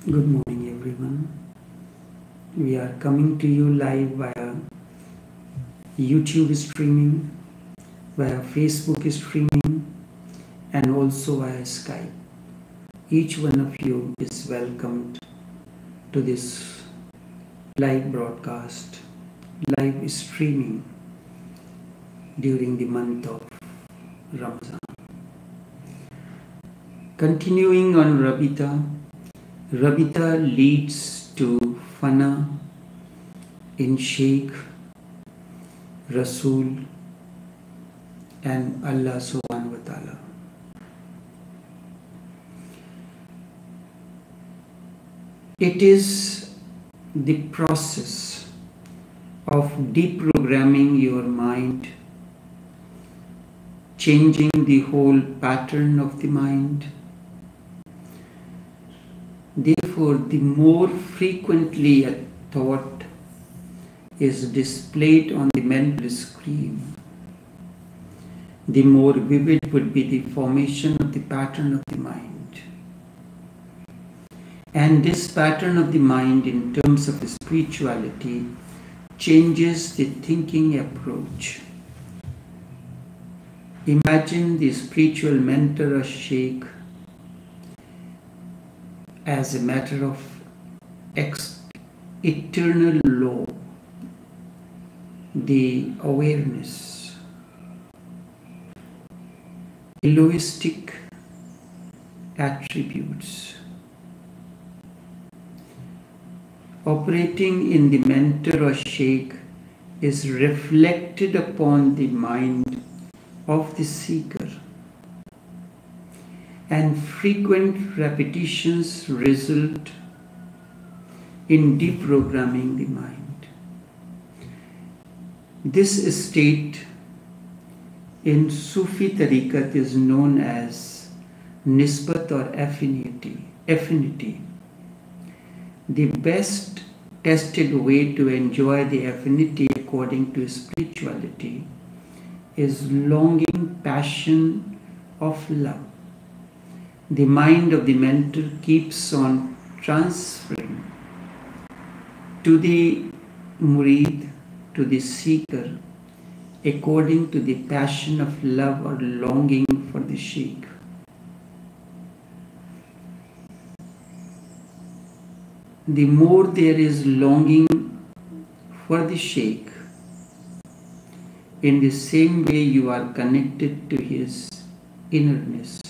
Good morning, everyone. We are coming to you live via YouTube streaming, via Facebook streaming, and also via Skype. Each one of you is welcomed to this live broadcast, live streaming during the month of Ramadan. Continuing on Rabiita, Rabiita leads to fana in Sheikh, Rasool and Allah subhanahu wa ta'ala. It is the process of deprogramming your mind, changing the whole pattern of the mind. Therefore, the more frequently a thought is displayed on the mental screen, the more vivid would be the formation of the pattern of the mind. And this pattern of the mind in terms of spirituality changes the thinking approach. Imagine the spiritual mentor or sheikh as a matter of eternal law, the awareness, Elohistic attributes, operating in the mentor or sheikh is reflected upon the mind of the seeker, and frequent repetitions result in deprogramming the mind. This state in Sufi tariqat is known as nisbat or affinity. The best tested way to enjoy the affinity according to spirituality is longing passion of love. The mind of the mentor keeps on transferring to the murid, to the seeker, according to the passion of love or longing for the sheikh. The more there is longing for the sheikh, in the same way you are connected to his innerness.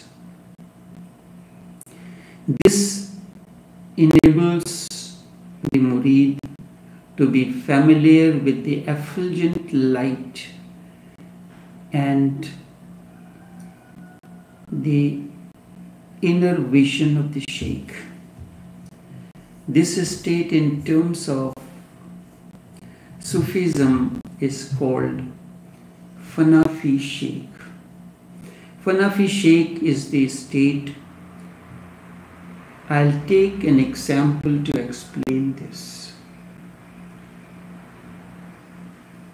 This enables the murid to be familiar with the effulgent light and the inner vision of the sheikh. This state in terms of Sufism is called fana sheikh. Fana sheikh is the state. I'll take an example to explain this.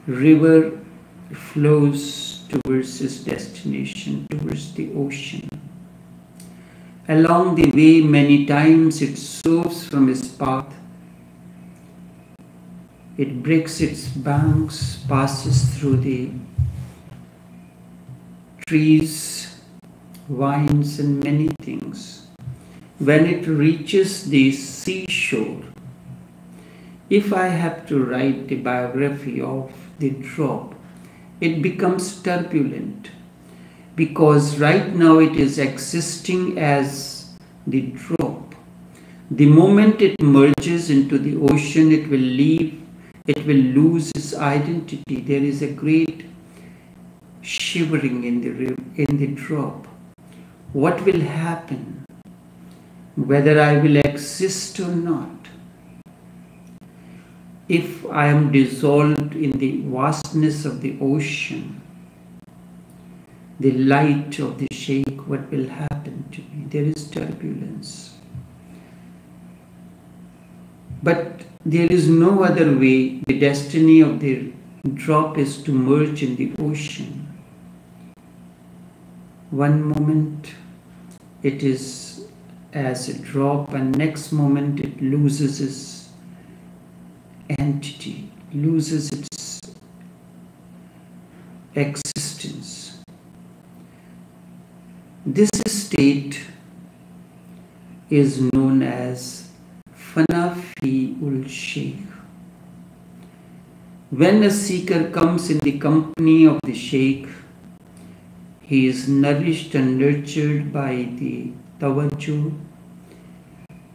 River flows towards its destination, towards the ocean. Along the way, many times it swerves from its path. It breaks its banks, passes through the trees, vines, and many things. When it reaches the seashore, if I have to write the biography of the drop, it becomes turbulent because right now it is existing as the drop. The moment it merges into the ocean, it will lose its identity. There is a great shivering in the drop. What will happen? Whether I will exist or not. If I am dissolved in the vastness of the ocean, the light of the sheikh, what will happen to me? There is turbulence. But there is no other way. The destiny of the drop is to merge in the ocean. One moment it is as a drop, and next moment it loses its entity, loses its existence. This state is known as fana sheikh. When a seeker comes in the company of the sheikh, he is nourished and nurtured by the tawajjuh.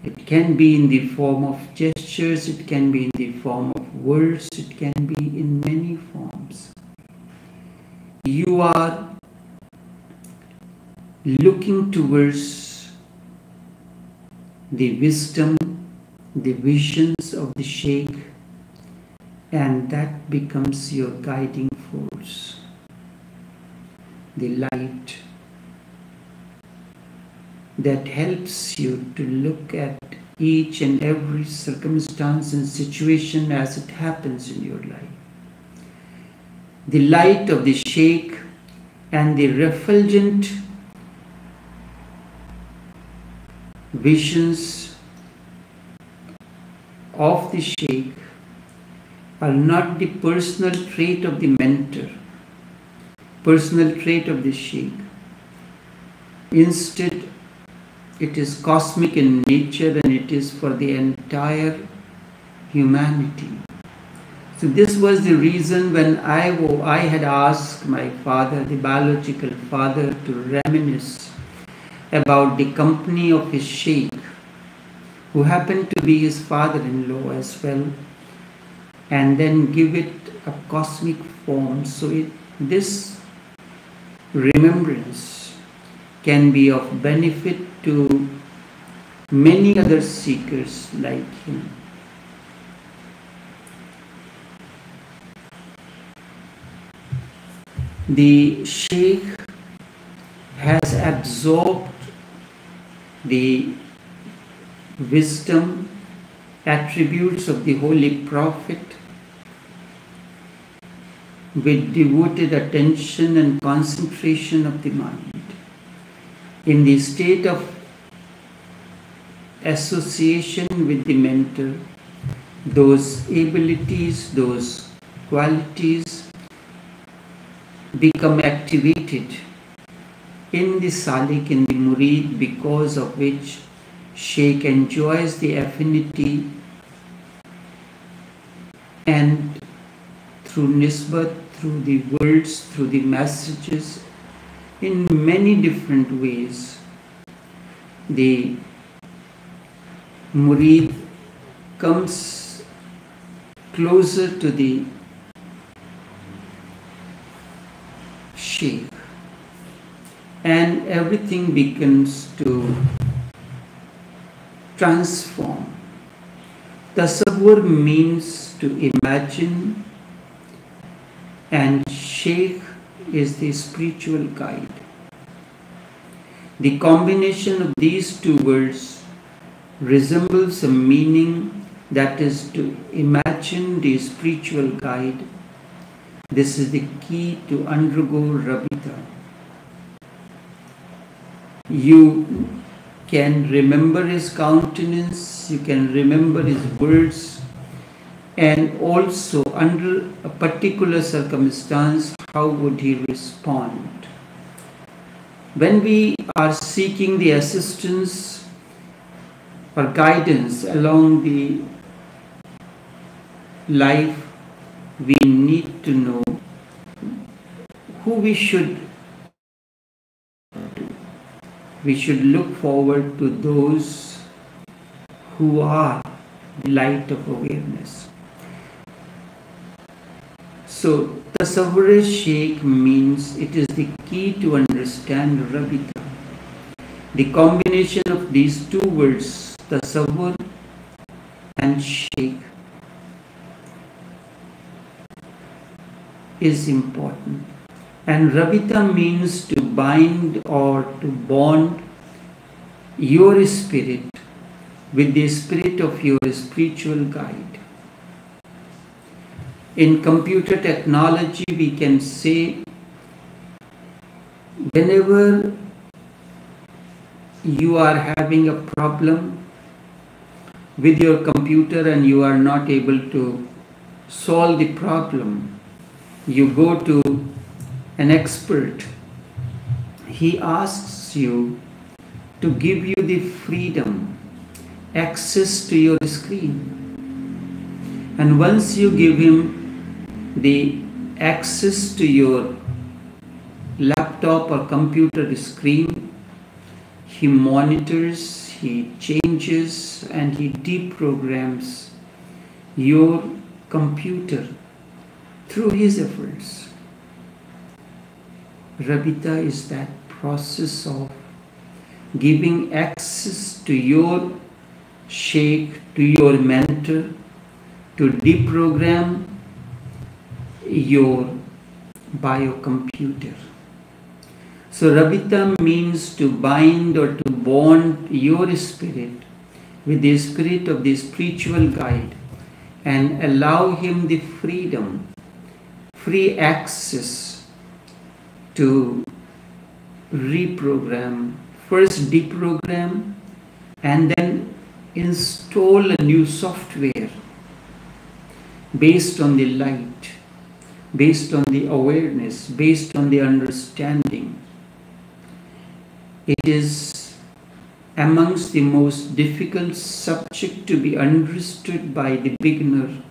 It can be in the form of gestures, it can be in the form of words, it can be in many forms. You are looking towards the wisdom, the visions of the sheikh, and that becomes your guiding force, the light that helps you to look at each and every circumstance and situation as it happens in your life. The light of the sheikh and the refulgent visions of the sheikh are not the personal trait of the mentor, personal trait of the sheikh. Instead, it is cosmic in nature and it is for the entire humanity. So this was the reason when I had asked my father, the biological father, to reminisce about the company of his sheikh, who happened to be his father-in-law as well, and then give it a cosmic form. So this remembrance can be of benefit to many other seekers like him. The sheikh has absorbed the wisdom, attributes of the Holy Prophet with devoted attention and concentration of the mind. In the state of association with the mentor, those abilities, those qualities become activated in the salik, in the murid, because of which sheikh enjoys the affinity, and through nisbat, through the words, through the messages, in many different ways, the murid comes closer to the sheikh, and everything begins to transform. Tasawwur means to imagine, and sheikh is the spiritual guide. The combination of these two words resembles a meaning, that is to imagine the spiritual guide. This is the key to undergo Rabiita. You can remember his countenance, you can remember his words, and also under a particular circumstance, how would he respond? When we are seeking the assistance or guidance along the life, we need to know who we should do. We should look forward to those who are the light of awareness. So, Tasawwur Sheikh means it is the key to understand Rabiita. The combination of these two words, Tasawwur and Sheikh, is important. And Rabiita means to bind or to bond your spirit with the spirit of your spiritual guide. In computer technology, we can say whenever you are having a problem with your computer and you are not able to solve the problem, you go to an expert. He asks you to give you the freedom, access to your screen. And once you give him the access to your laptop or computer screen, he monitors, he changes, and he deprograms your computer through his efforts. Rabiita is that process of giving access to your sheikh, to your mentor, to deprogram your biocomputer. So Rabiita means to bind or to bond your spirit with the spirit of the spiritual guide and allow him the freedom, free access to reprogram, first deprogram and then install a new software based on the light, based on the awareness, based on the understanding. It is amongst the most difficult subject to be understood by the beginner,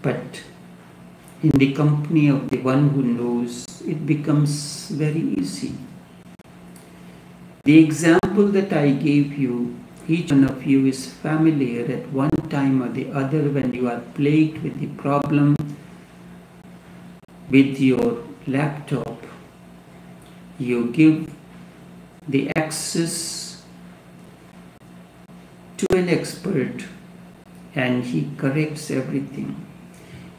but in the company of the one who knows, it becomes very easy. The example that I gave you, each one of you is familiar at one time or the other when you are plagued with the problem with your laptop. You give the access to an expert and he corrects everything.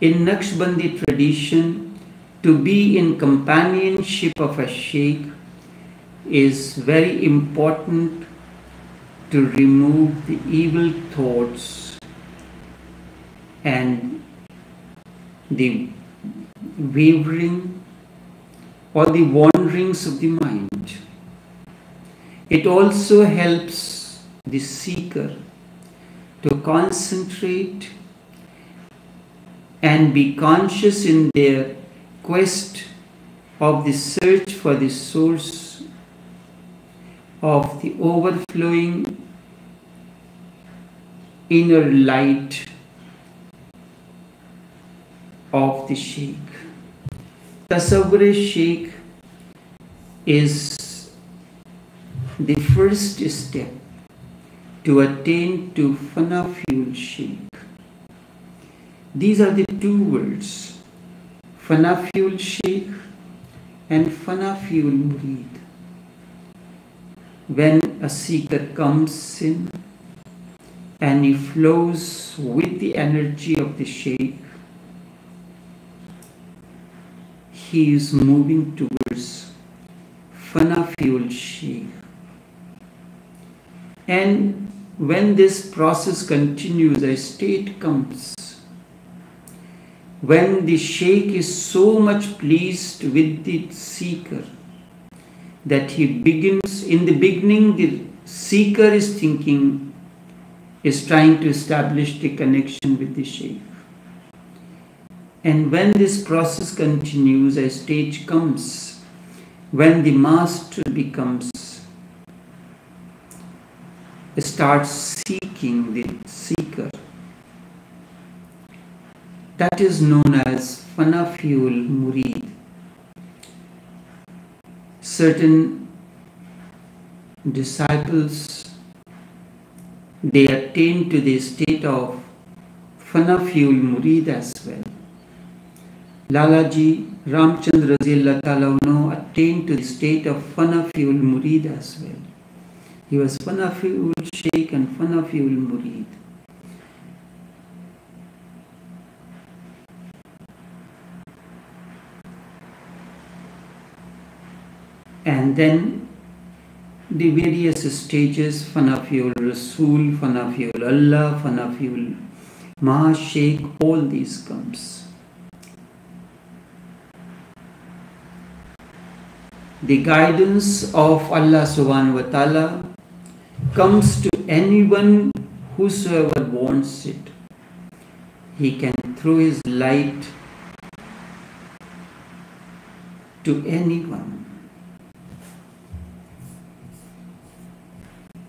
In Naqshbandi tradition, to be in companionship of a sheikh is very important to remove the evil thoughts and the wavering or the wanderings of the mind. It also helps the seeker to concentrate and be conscious in their quest of the search for the source of the overflowing inner light of the sheikh. Tasawwur-e-sheikh is the first step to attain to fana sheikh. These are the two words, fana sheikh and fana murid. When a seeker comes in and he flows with the energy of the sheikh, he is moving towards fana sheikh. And when this process continues, a state comes when the sheikh is so much pleased with the seeker that he begins, in the beginning the seeker is trying to establish the connection with the sheikh. And when this process continues, a stage comes when the master starts seeking the seeker. That is known as fana murid. Certain disciples, they attain to the state of fana murid as well. Lalaji Ramchandra Ta'ala attained to the state of fana murid as well. He was fana sheikh and fana murid. And then the various stages, fana Rasool, fana Allah, fana sheikh, all these comes. The guidance of Allah subhanahu wa ta'ala comes to anyone whosoever wants it. He can throw his light to anyone.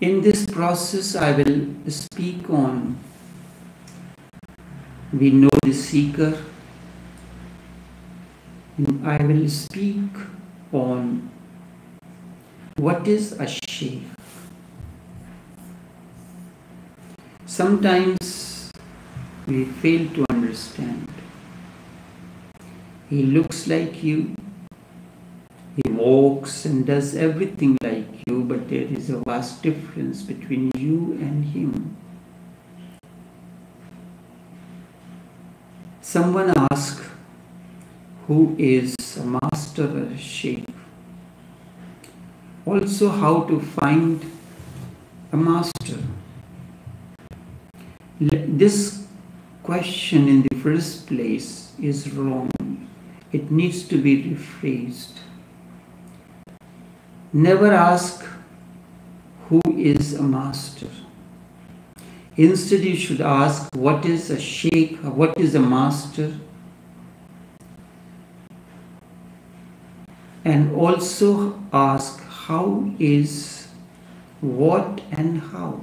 In this process, I will speak on, we know the seeker, and I will speak on what is a sheikh. Sometimes we fail to understand. He looks like you, he walks and does everything like you, but there is a vast difference between you and him. Someone asked, who is a master or a sheikh? Also, how to find a master. This question in the first place is wrong. It needs to be rephrased. Never ask who is a master. Instead, you should ask what is a sheikh, what is a master, and also ask how is what and how.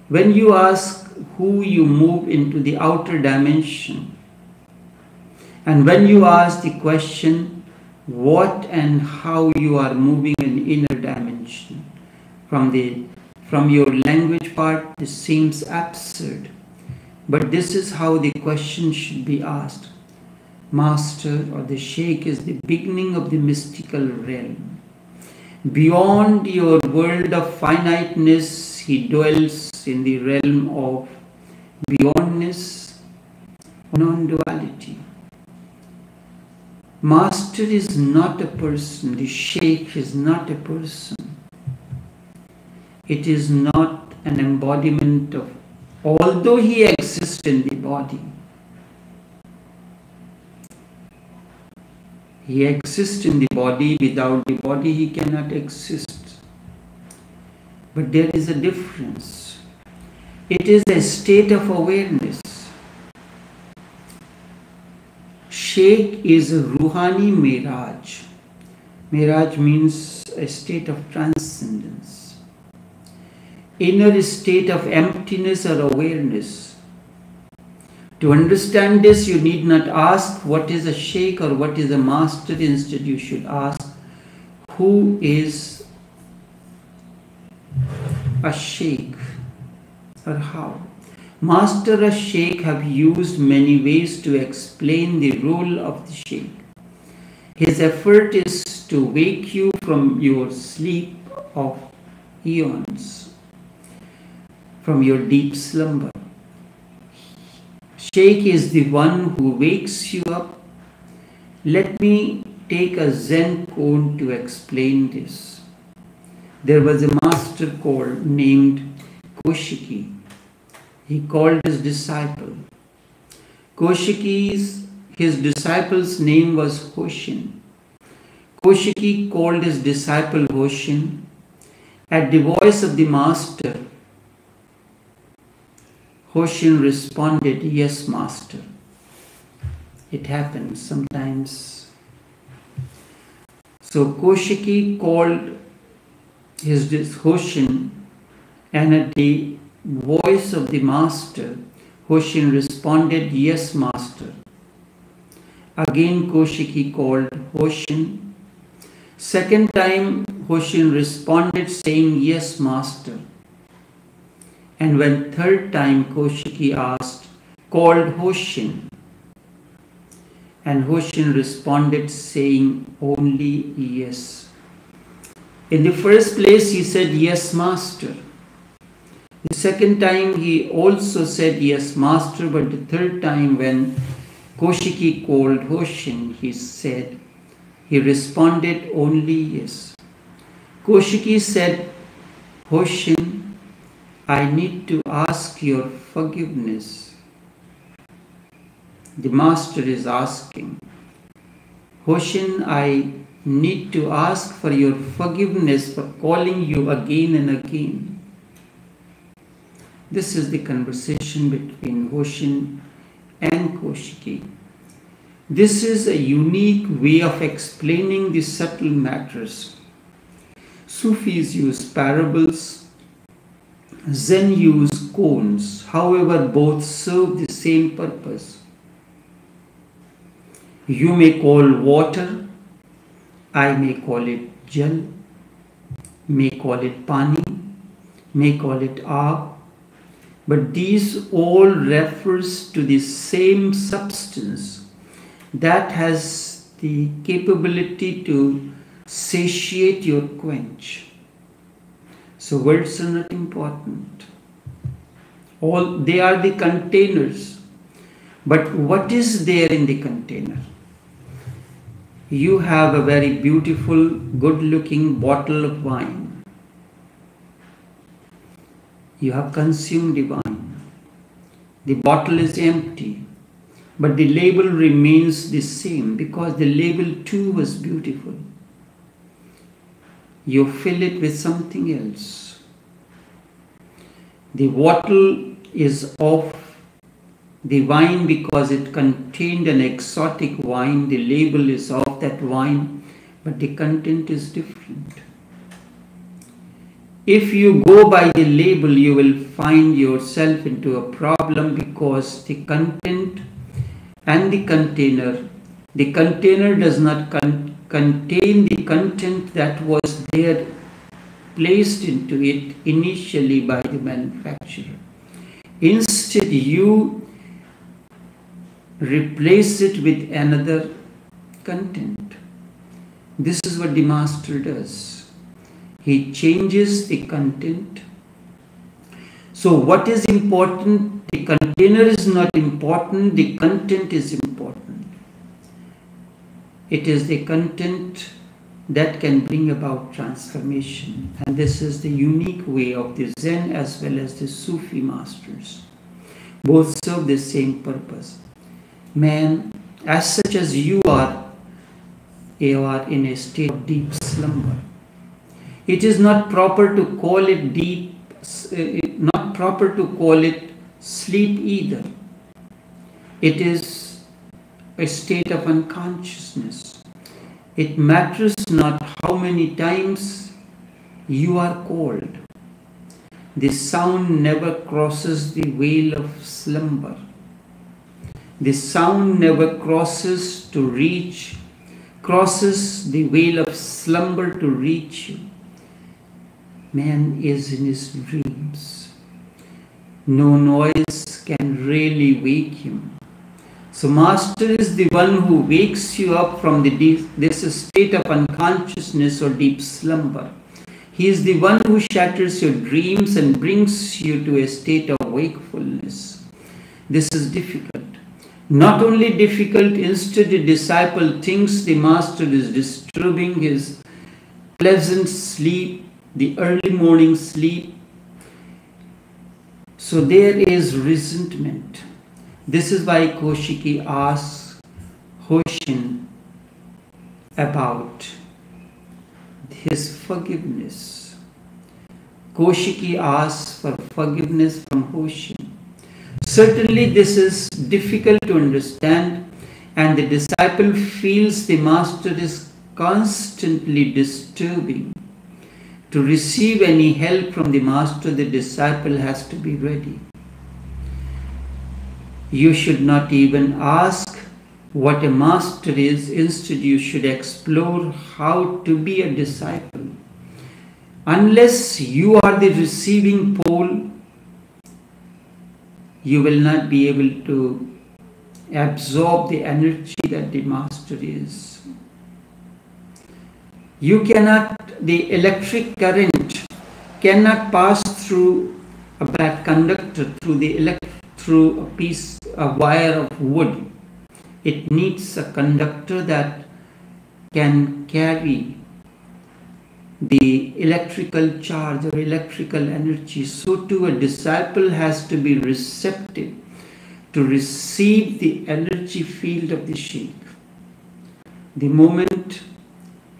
When you ask who, you move into the outer dimension, and when you ask the question what and how, you are moving in inner dimension. From your language part, this seems absurd, but this is how the question should be asked. Master or the sheikh is the beginning of the mystical realm. Beyond your world of finiteness, he dwells in the realm of beyondness, non-duality. Master is not a person, the sheikh is not a person. It is not an embodiment of, although he exists in the body. He exists in the body, without the body he cannot exist. But there is a difference. It is a state of awareness. Sheikh is a Ruhani Miraj. Miraj means a state of transcendence. Inner state of emptiness or awareness. To understand this, you need not ask what is a sheikh or what is a master. Instead, you should ask who is a sheikh or how. Master or sheikh have used many ways to explain the role of the sheikh. His effort is to wake you from your sleep of eons, from your deep slumber. Sheikh is the one who wakes you up. Let me take a Zen cone to explain this. There was a master named Koshiki. He called his disciple. His disciple's name was Hoshin. Koshiki called his disciple Hoshin. At the voice of the master, Hoshin responded, "Yes, master." It happens sometimes. So Koshiki called his Hoshin, and at the voice of the master, Hoshin responded, "Yes, master." Again Koshiki called Hoshin. Second time Hoshin responded saying, "Yes, master." And when third time Koshiki called Hoshin, and Hoshin responded saying only yes. In the first place he said, "Yes, master." The second time he also said, "Yes, master," but the third time when Koshiki called Hoshin, he responded only yes. Koshiki said, "Hoshin, I need to ask your forgiveness." The master is asking, "Hoshin, I need to ask for your forgiveness for calling you again and again. This is the conversation between Hoshin and Kaushiki. This is a unique way of explaining the subtle matters. Sufis use parables, Zen use koans. However, both serve the same purpose. You may call water, I may call it jal, may call it pani, may call it aag, but these all refers to the same substance that has the capability to satiate your quench. So words are not important. They are the containers. But what is there in the container? You have a very beautiful, good-looking bottle of wine. You have consumed the wine. The bottle is empty, but the label remains the same because the label too was beautiful. You fill it with something else. The bottle is of the wine because it contained an exotic wine. The label is of that wine, but the content is different. If you go by the label, you will find yourself into a problem because the content and the container does not contain the content that was there placed into it initially by the manufacturer. Instead, you replace it with another content. This is what the master does. He changes the content. So what is important? The container is not important, the content is important. It is the content that can bring about transformation. And this is the unique way of the Zen as well as the Sufi masters. Both serve the same purpose. Man, as such as you are in a state of deep slumber. It is not proper to call it deep, not proper to call it sleep either. It is a state of unconsciousness. It matters not how many times you are called. The sound never crosses the veil of slumber. The sound never crosses the veil of slumber to reach you. Man is in his dreams. No noise can really wake him. So Master is the one who wakes you up from this state of unconsciousness or deep slumber. He is the one who shatters your dreams and brings you to a state of wakefulness. This is difficult. Not only difficult, instead the disciple thinks the Master is disturbing his pleasant sleep, the early morning sleep. So there is resentment. This is why Kaushiki asks Hoshin about his forgiveness. Kaushiki asks for forgiveness from Hoshin. Certainly this is difficult to understand, and the disciple feels the Master is constantly disturbing. To receive any help from the Master, the disciple has to be ready. You should not even ask what a master is. Instead, you should explore how to be a disciple. Unless you are the receiving pole, you will not be able to absorb the energy that the Master is. The electric current cannot pass through a bad conductor, through a wire of wood. It needs a conductor that can carry the electrical charge or electrical energy. So too a disciple has to be receptive to receive the energy field of the sheikh. The moment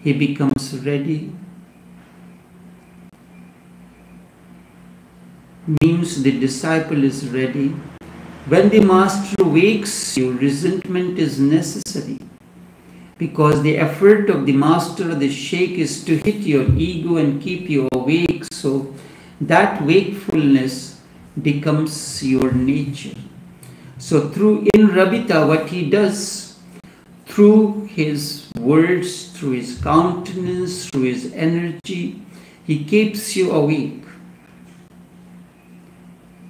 he becomes ready. Means the disciple is ready. When the master wakes you, resentment is necessary, because the effort of the master or the sheikh is to hit your ego and keep you awake, so that wakefulness becomes your nature. So in Rabiita, what he does, through his words, through his countenance, through his energy, he keeps you awake.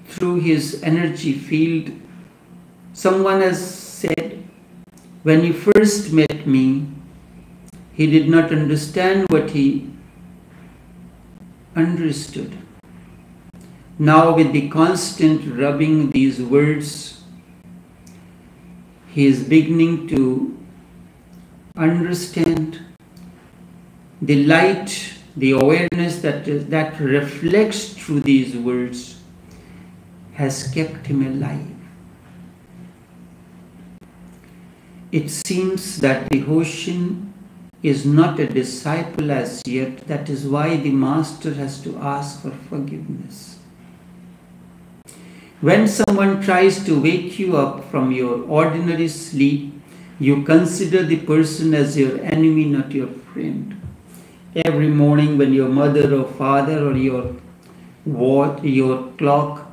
Through his energy field, someone has said, when he first met me, he did not understand what he understood. Now with the constant rubbing these words, he is beginning to understand. The light, the awareness that reflects through these words has kept him alive. It seems that devotion is not a disciple as yet. That is why the master has to ask for forgiveness. When someone tries to wake you up from your ordinary sleep, you consider the person as your enemy, not your friend. Every morning when your mother or father or your clock,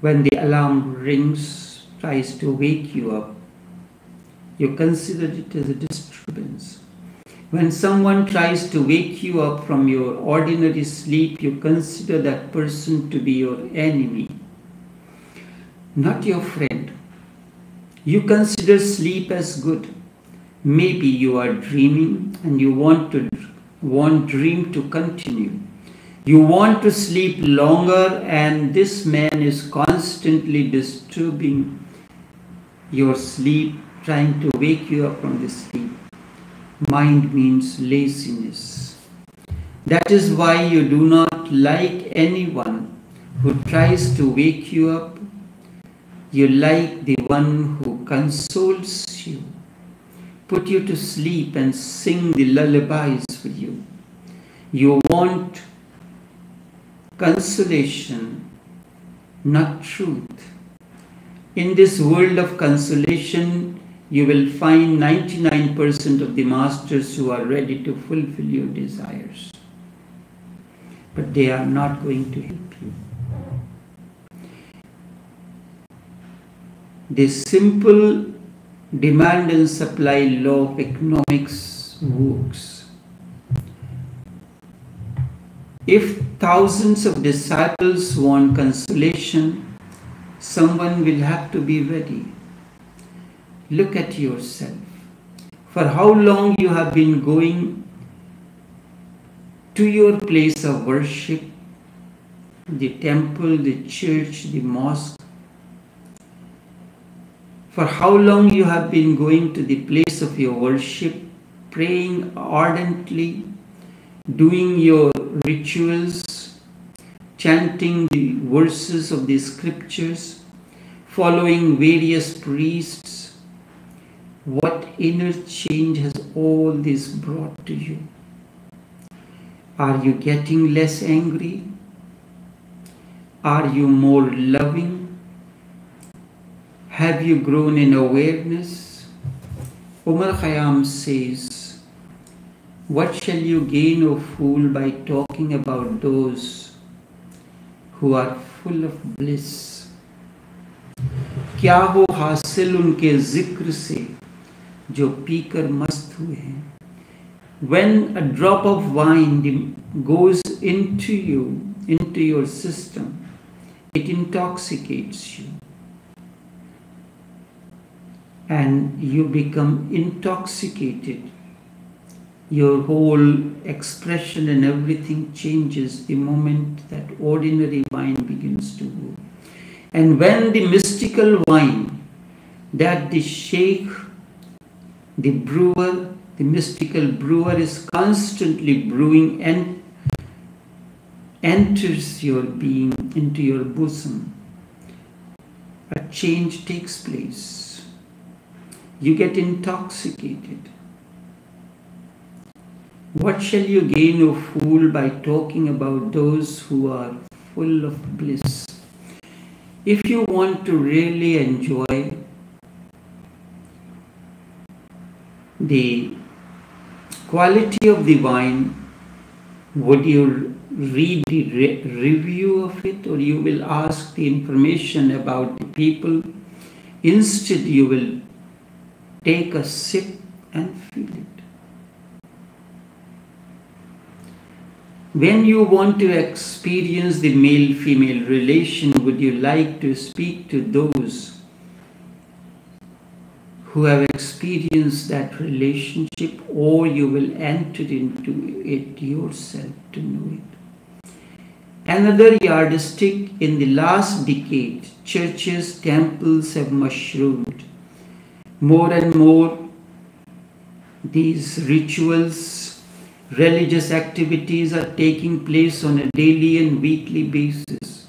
when the alarm rings, tries to wake you up, you consider it as a disturbance. When someone tries to wake you up from your ordinary sleep, you consider that person to be your enemy, not your friend. You consider sleep as good. Maybe you are dreaming and you want dream to continue. You want to sleep longer, and this man is constantly disturbing your sleep, trying to wake you up from the sleep. Mind means laziness. That is why you do not like anyone who tries to wake you up. You like the one who consoles you, put you to sleep and sing the lullabies for you. You want consolation, not truth. In this world of consolation, you will find 99% of the masters who are ready to fulfill your desires. But they are not going to help you. The simple demand and supply law of economics works. If thousands of disciples want consolation, someone will have to be ready. Look at yourself. For how long you have been going to your place of worship, the temple, the church, the mosque. For how long you have been going to the place of your worship, praying ardently, doing your rituals, chanting the verses of the scriptures, following various priests. What inner change has all this brought to you? Are you getting less angry? Are you more loving? Have you grown in awareness? Umar Khayyam says, what shall you gain, O fool, by talking about those who are full of bliss? क्या हो हासिल उनके जिक्र से जो पीकर मस्त हुए हैं? When a drop of wine goes into you, into your system, it intoxicates you. And you become intoxicated. Your whole expression and everything changes the moment that ordinary wine begins to go. And when the mystical wine that the sheikh, the brewer, the mystical brewer is constantly brewing and enters your being, into your bosom, a change takes place. You get intoxicated. What shall you gain, O fool, by talking about those who are full of bliss? If you want to really enjoy the quality of the wine, would you read the review of it, or you will ask the information about the people? Instead, you will take a sip and feel it. When you want to experience the male-female relation, would you like to speak to those who have experienced that relationship, or you will enter into it yourself to know it? Another yardstick: in the last decade, churches, temples have mushroomed. More and more, these rituals, religious activities are taking place on a daily and weekly basis.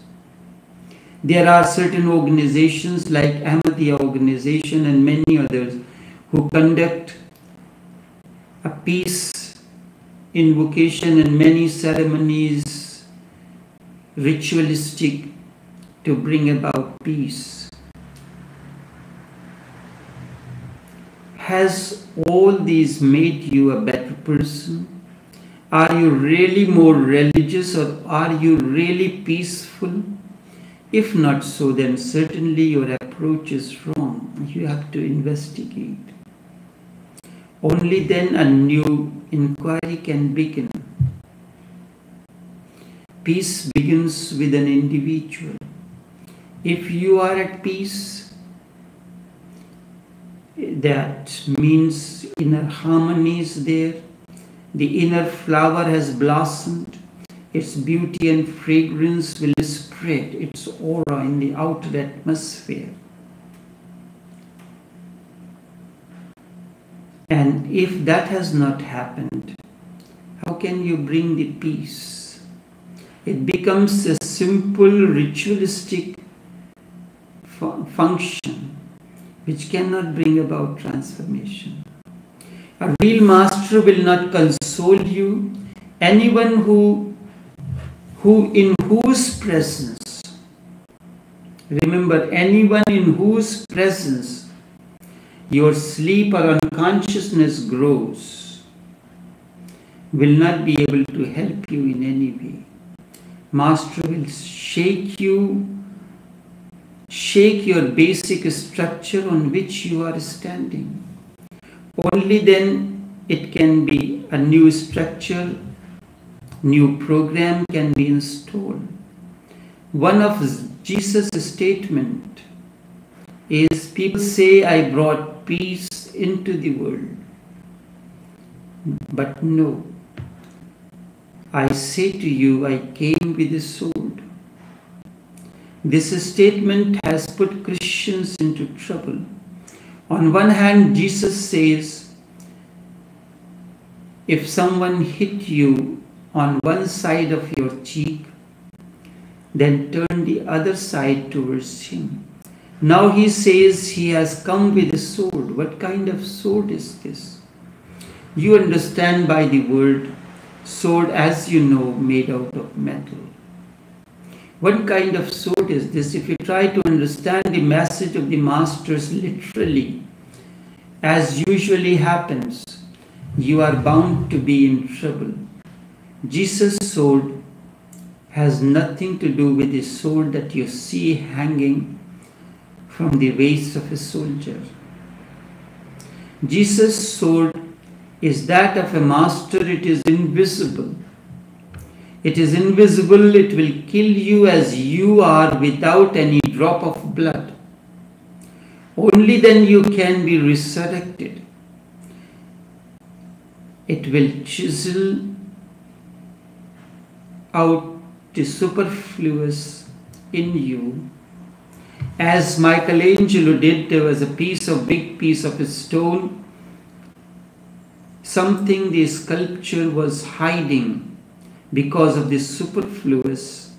There are certain organizations like Ahmadiyya organization and many others who conduct a peace invocation and many ceremonies, ritualistic, to bring about peace. Has all these made you a better person? Are you really more religious, or are you really peaceful? If not so, then certainly your approach is wrong. You have to investigate. Only then a new inquiry can begin. Peace begins with an individual. If you are at peace, that means inner harmony is there. The inner flower has blossomed. Its beauty and fragrance will spread its aura in the outer atmosphere. And if that has not happened, how can you bring the peace? It becomes a simple ritualistic function which cannot bring about transformation. A real master will not console you. Anyone in whose presence, remember, anyone in whose presence your sleep or unconsciousness grows will not be able to help you in any way. Master will shake you, shake your basic structure on which you are standing. Only then it can be a new structure, new program can be installed. One of Jesus' statement is, people say I brought peace into the world. But no, I say to you, I came with a sword. This statement has put Christians into trouble. On one hand, Jesus says, if someone hit you on one side of your cheek, then turn the other side towards him. Now he says he has come with a sword. What kind of sword is this? You understand by the word sword, as you know, made out of metal. What kind of sword is this? If you try to understand the message of the masters literally, as usually happens, you are bound to be in trouble. Jesus' sword has nothing to do with the sword that you see hanging from the waist of a soldier. Jesus' sword is that of a master. It is invisible. It is invisible. It will kill you as you are without any drop of blood. Only then you can be resurrected. It will chisel out the superfluous in you. As Michelangelo did, there was a big piece of a stone, something the sculpture was hiding because of the superfluous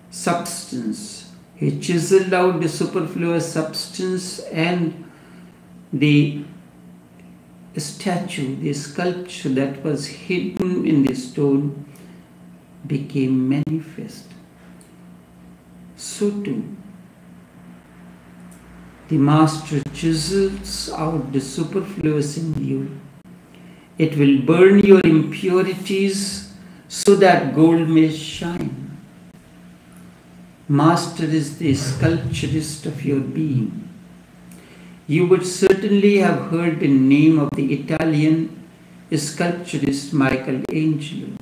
substance. He chiseled out the superfluous substance, and the statue, the sculpture that was hidden in the stone became manifest. So too, the Master chisels out the superfluous in you. It will burn your impurities so that gold may shine. Master is the sculpturist of your being. You would certainly have heard the name of the Italian sculpturist Michelangelo.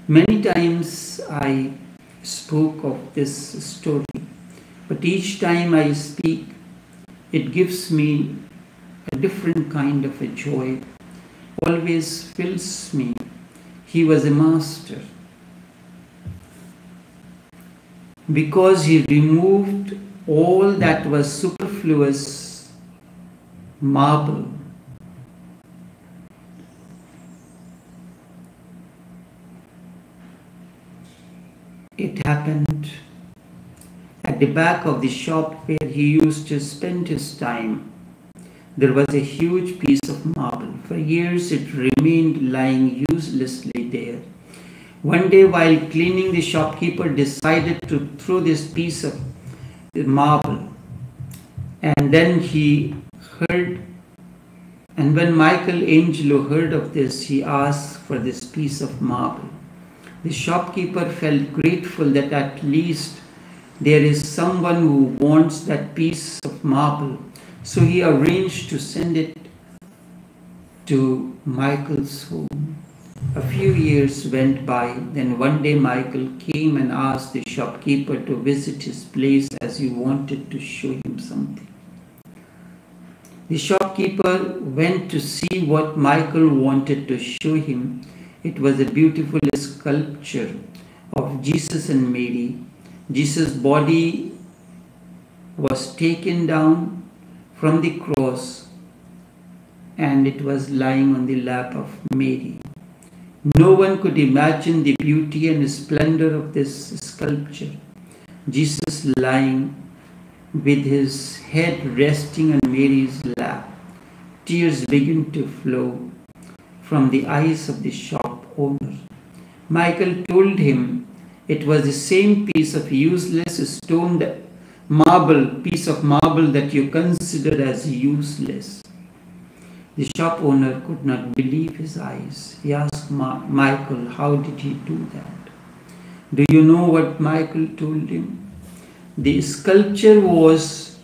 Many times I spoke of this story, but each time I speak, it gives me a different kind of a joy, always fills me. He was a master because he removed all that was superfluous marble. It happened at the back of the shop where he used to spend his time. There was a huge piece of marble. For years it remained lying uselessly there. One day while cleaning, the shopkeeper decided to throw this piece of marble. And then when Michelangelo heard of this, he asked for this piece of marble. The shopkeeper felt grateful that at least there is someone who wants that piece of marble. So he arranged to send it to Michael's home. A few years went by. Then one day Michael came and asked the shopkeeper to visit his place as he wanted to show him something. The shopkeeper went to see what Michael wanted to show him. It was a beautiful sculpture of Jesus and Mary. Jesus' body was taken down from the cross and it was lying on the lap of Mary. No one could imagine the beauty and splendor of this sculpture. Jesus lying with his head resting on Mary's lap. Tears began to flow from the eyes of the shop owner. Michael told him it was the same piece of useless piece of marble that you consider as useless. The shop owner could not believe his eyes. He asked Michael, how did he do that? Do you know what Michael told him? The sculpture was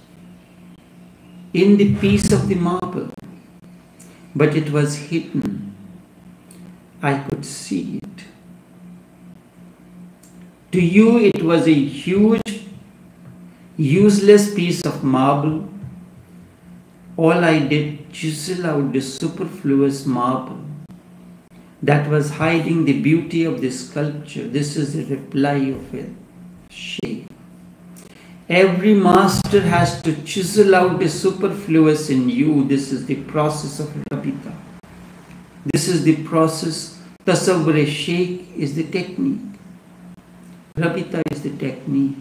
in the piece of the marble, but it was hidden. I could see it. To you, it was a huge, useless piece of marble. All I did, chisel out the superfluous marble that was hiding the beauty of the sculpture. This is the reply of a sheikh. Every master has to chisel out the superfluous in you. This is the process of Rabiita. This is the process. Tasawwur sheikh is the technique. Rabiita is the technique.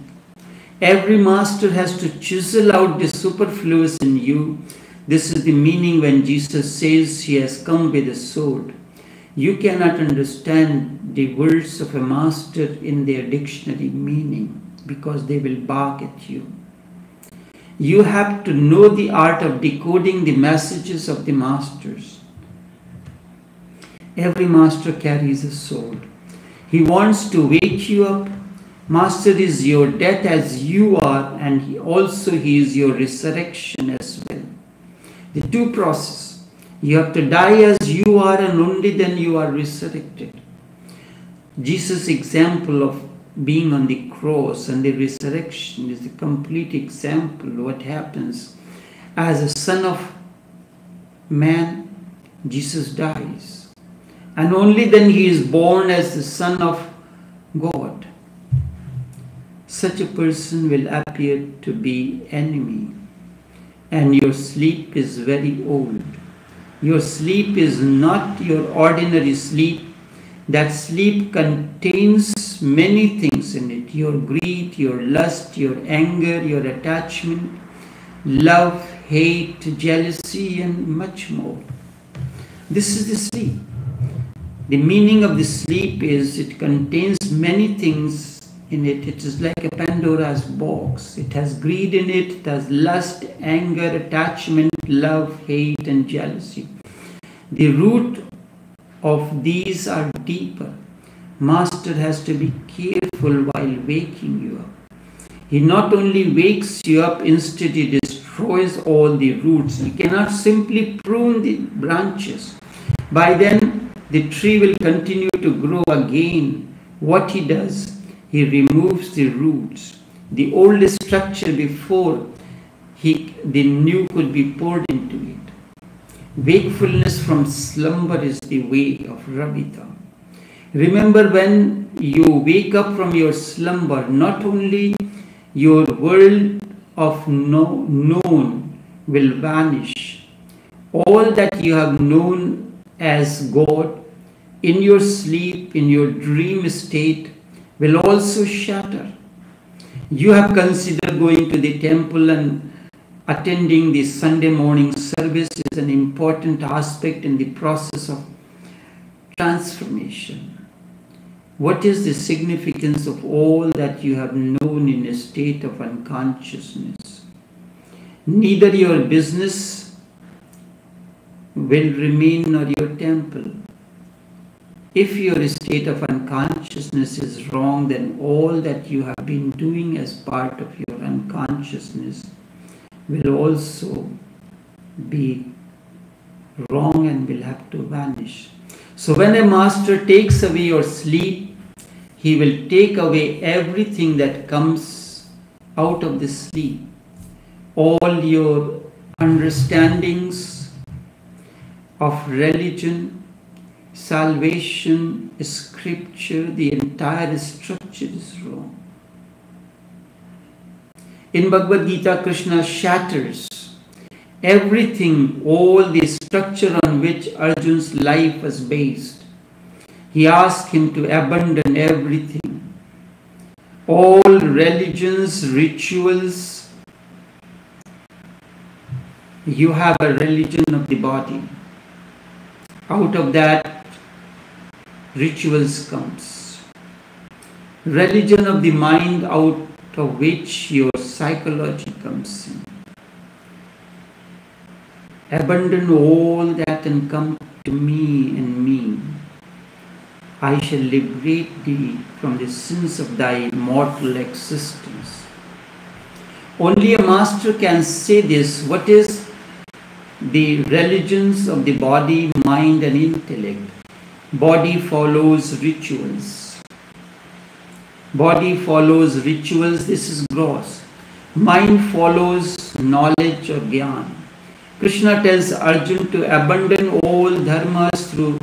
Every master has to chisel out the superfluous in you. This is the meaning when Jesus says he has come with a sword. You cannot understand the words of a master in their dictionary meaning because they will bark at you. You have to know the art of decoding the messages of the masters. Every master carries a sword. He wants to wake you up. Master is your death as you are, and he is your resurrection as well. The two process. You have to die as you are, and only then you are resurrected. Jesus' example of being on the cross and the resurrection is the complete example of what happens. As a son of man, Jesus dies. And only then he is born as the son of God. Such a person will appear to be enemy. And your sleep is very old. Your sleep is not your ordinary sleep. That sleep contains many things in it. Your greed, your lust, your anger, your attachment, love, hate, jealousy, and much more. This is the sleep. The meaning of the sleep is it contains many things in it. It is like a Pandora's box. It has greed in it, it has lust, anger, attachment, love, hate, and jealousy. The root of these are deeper. Master has to be careful while waking you up. He not only wakes you up, instead he destroys all the roots. He cannot simply prune the branches. By then, the tree will continue to grow again. What he does, he removes the roots. The old structure before the new could be poured into it. Wakefulness from slumber is the way of Rabiita. Remember, when you wake up from your slumber, not only your world of known will vanish. All that you have known as God in your sleep, in your dream state, will also shatter. You have considered going to the temple and attending the Sunday morning service is an important aspect in the process of transformation. What is the significance of all that you have known in a state of unconsciousness? Neither your business will remain nor your temple. If your state of unconsciousness is wrong, then all that you have been doing as part of your unconsciousness will also be wrong and will have to vanish. So when a master takes away your sleep, he will take away everything that comes out of the sleep. All your understandings of religion, salvation, scripture, the entire structure is wrong. In Bhagavad Gita, Krishna shatters everything, all the structure on which Arjuna's life was based. He asked him to abandon everything. All religions, rituals. You have a religion of the body. Out of that, rituals comes. Religion of the mind, out of which your psychology comes in. Abandon all that and come to me and me. I shall liberate thee from the sins of thy mortal existence. Only a master can say this. What is the religions of the body, mind, and intellect? Body follows rituals. Body follows rituals. This is gross. Mind follows knowledge or jnana. Krishna tells Arjuna to abandon all dharmas through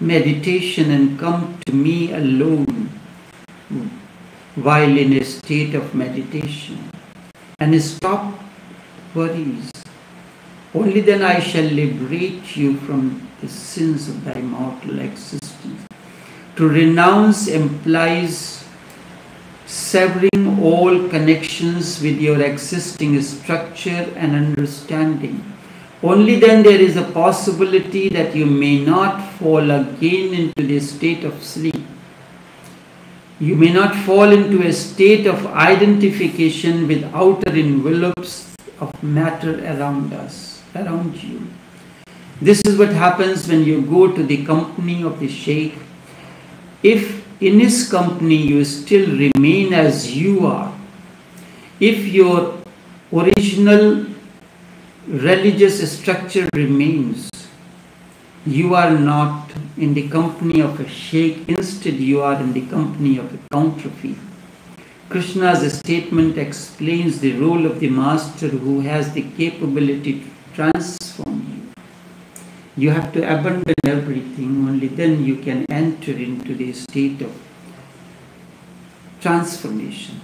meditation and come to me alone while in a state of meditation and stop worries. Only then I shall liberate you from the sins of thy mortal existence. To renounce implies severing all connections with your existing structure and understanding. Only then there is a possibility that you may not fall again into the state of sleep. You may not fall into a state of identification with outer envelopes of matter around us, around you. This is what happens when you go to the company of the sheikh. If in his company you still remain as you are, if your original religious structure remains, you are not in the company of a sheikh, instead you are in the company of a counterfeit. Krishna's statement explains the role of the master who has the capability to transform you. You have to abandon everything, only then you can enter into the state of transformation.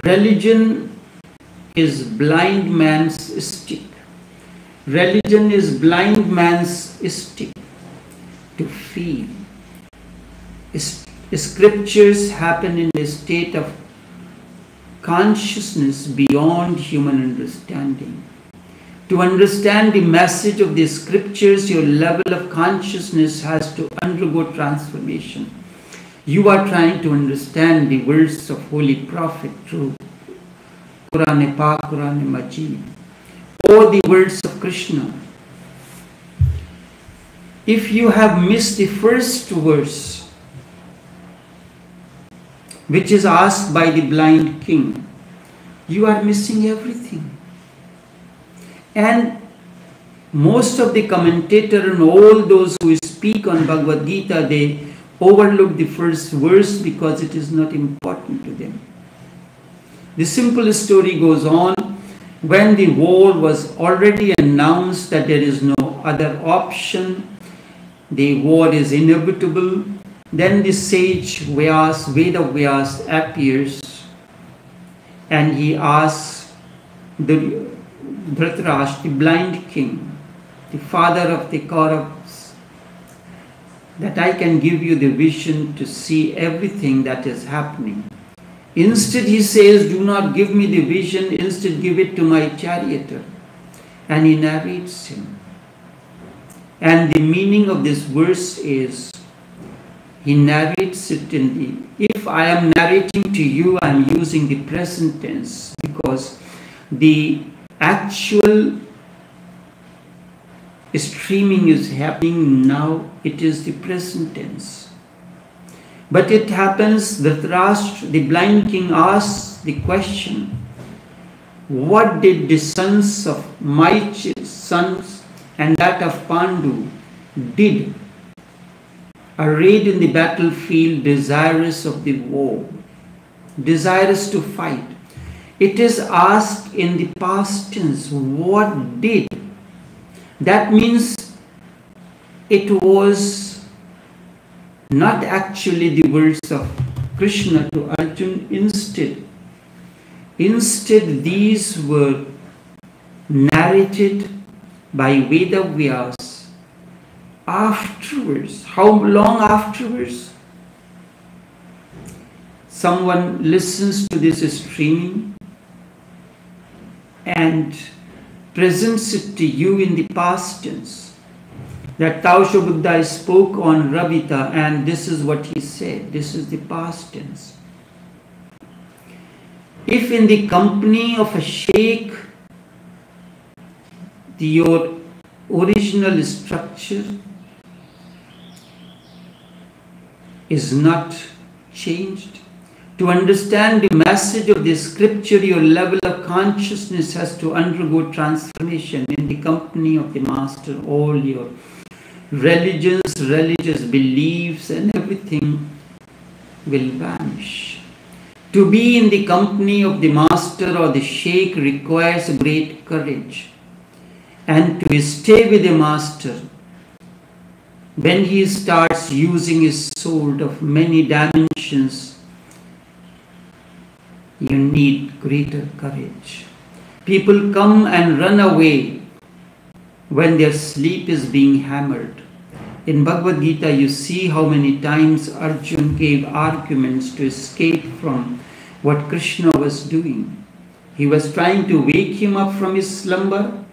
Religion is blind man's stick. Religion is blind man's stick to feel. Scriptures happen in a state of consciousness beyond human understanding. To understand the message of the scriptures, your level of consciousness has to undergo transformation. You are trying to understand the words of Holy Prophet through Quran-e-Pak, Quran-e-Majid, or the words of Krishna. If you have missed the first verse, which is asked by the blind king, you are missing everything. And most of the commentator and all those who speak on Bhagavad Gita, they overlook the first verse because it is not important to them. The simple story goes on. When the war was already announced that there is no other option, the war is inevitable, then the sage Vyas, Veda Vyas appears and he asks the Dhritarashtra, the blind king, the father of the Kauravas, that I can give you the vision to see everything that is happening. Instead he says, do not give me the vision, instead give it to my charioteer. And he narrates him. And the meaning of this verse is, he narrates it in the, if I am narrating to you, I am using the present tense because the actual streaming is happening now, it is the present tense. But it happens that the blind king asks the question, what did the sons of my sons and that of Pandu did, arrayed in the battlefield, desirous of the war, desirous to fight? It is asked in the past tense, what did? That means it was not actually the words of Krishna to Arjuna. Instead these were narrated by Veda Vyas afterwards. How long afterwards? Someone listens to this streaming and presents it to you in the past tense. That Taoshobuddha spoke on Rabiita and this is what he said. This is the past tense. If in the company of a sheikh, your original structure is not changed, to understand the message of the scripture, your level of consciousness has to undergo transformation. In the company of the master, all your religious beliefs and everything will vanish. To be in the company of the master or the sheikh requires great courage. And to stay with the master, when he starts using his sword of many dimensions, you need greater courage. People come and run away when their sleep is being hammered. In Bhagavad Gita, you see how many times Arjuna gave arguments to escape from what Krishna was doing. He was trying to wake him up from his slumber.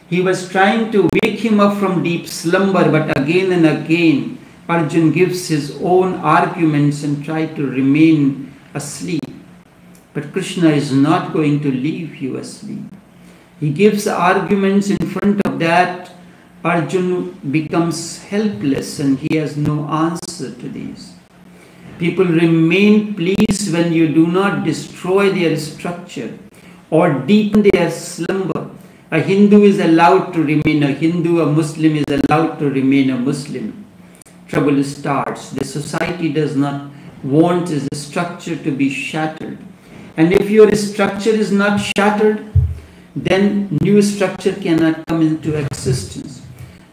He was trying to wake him up from deep slumber, but again and again, Arjuna gives his own arguments and tries to remain asleep. But Krishna is not going to leave you asleep. He gives arguments. In front of that, Arjuna becomes helpless and he has no answer to these. People remain pleased when you do not destroy their structure or deepen their slumber. A Hindu is allowed to remain a Hindu, a Muslim is allowed to remain a Muslim. Trouble starts. The society does not want the structure to be shattered. And if your structure is not shattered, then new structure cannot come into existence.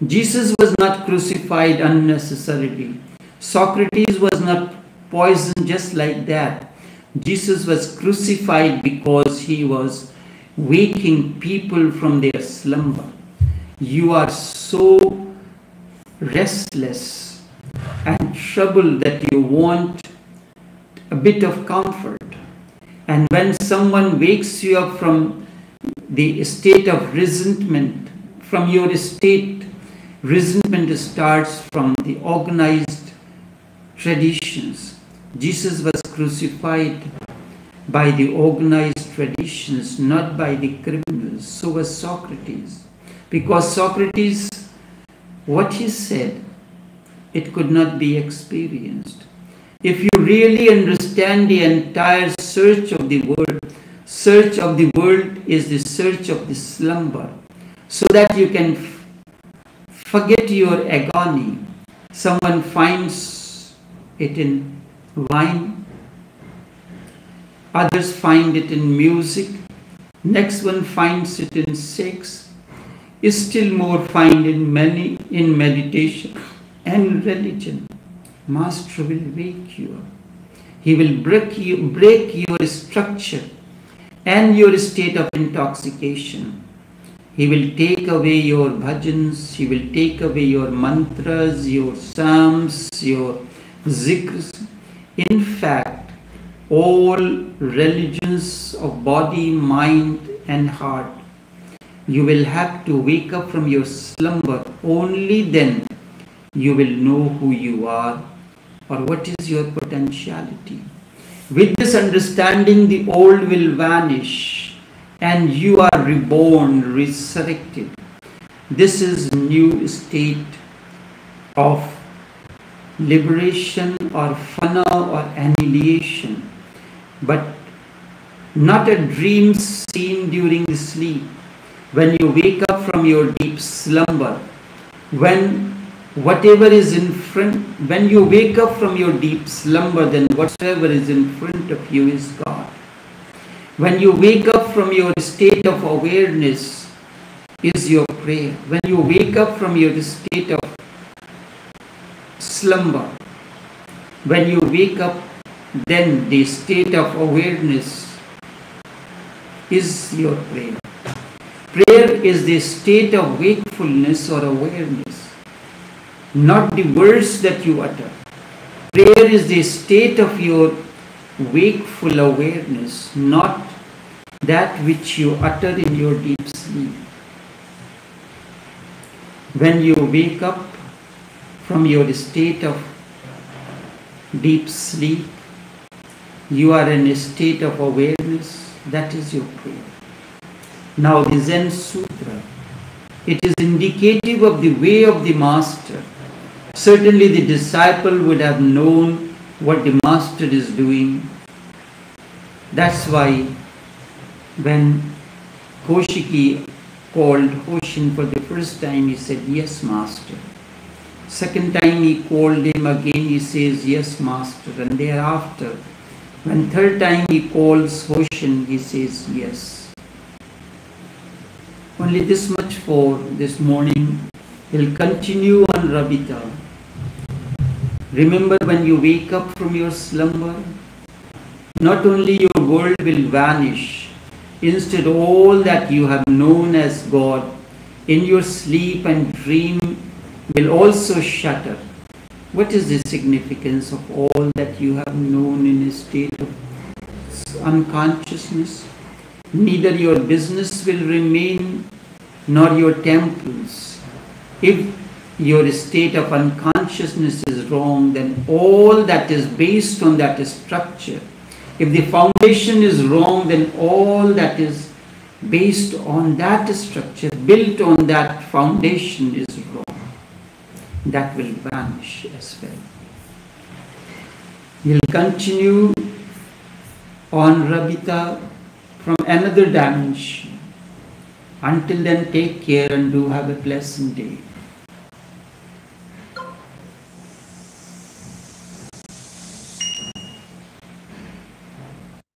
Jesus was not crucified unnecessarily. Socrates was not poisoned just like that. Jesus was crucified because he was waking people from their slumber. You are so restless and troubled that you want a bit of comfort. And when someone wakes you up from the state of resentment, from your state, resentment starts from the organized traditions. Jesus was crucified by the organized traditions, not by the criminals. So was Socrates. Because Socrates, what he said, it could not be experienced. If you really understand the entire search of the world is the search of the slumber, so that you can forget your agony. Someone finds it in wine, others find it in music, next one finds it in sex, still more find in meditation and religion. Master will wake you up. He will break your structure and your state of intoxication. He will take away your bhajans, he will take away your mantras, your psalms, your zikrs. In fact, all religions of body, mind and heart, you will have to wake up from your slumber. Only then you will know who you are or what is your potentiality. With this understanding, the old will vanish and you are reborn, resurrected. This is new state of liberation or fana or annihilation, but not a dream seen during the sleep. When you wake up from your deep slumber, when you wake up from your deep slumber, then whatsoever is in front of you is God. When you wake up from your state of awareness is your prayer. When you wake up from your state of slumber, when you wake up, then the state of awareness is your prayer. Prayer is the state of wakefulness or awareness, not the words that you utter. Prayer is the state of your wakeful awareness, not that which you utter in your deep sleep. When you wake up from your state of deep sleep, you are in a state of awareness. That is your prayer. Now the Zen Sutra, it is indicative of the way of the master. Certainly the disciple would have known what the master is doing. That's why when Koshiki called Hoshin for the first time, he said, "Yes, master." Second time he called him again, he says, "Yes, master." And thereafter, when third time he calls Hoshin, he says, "Yes." Only this much for this morning. We'll continue on Rabiita. Remember, when you wake up from your slumber, not only your world will vanish, instead all that you have known as God in your sleep and dream will also shatter. What is the significance of all that you have known in a state of unconsciousness? Neither your business will remain nor your temples. If your state of unconsciousness is wrong, then all that is based on that structure. If the foundation is wrong, then all that is based on that structure, built on that foundation, is wrong. That will vanish as well. We'll continue on Rabiita from another dimension. Until then, take care and do have a pleasant day.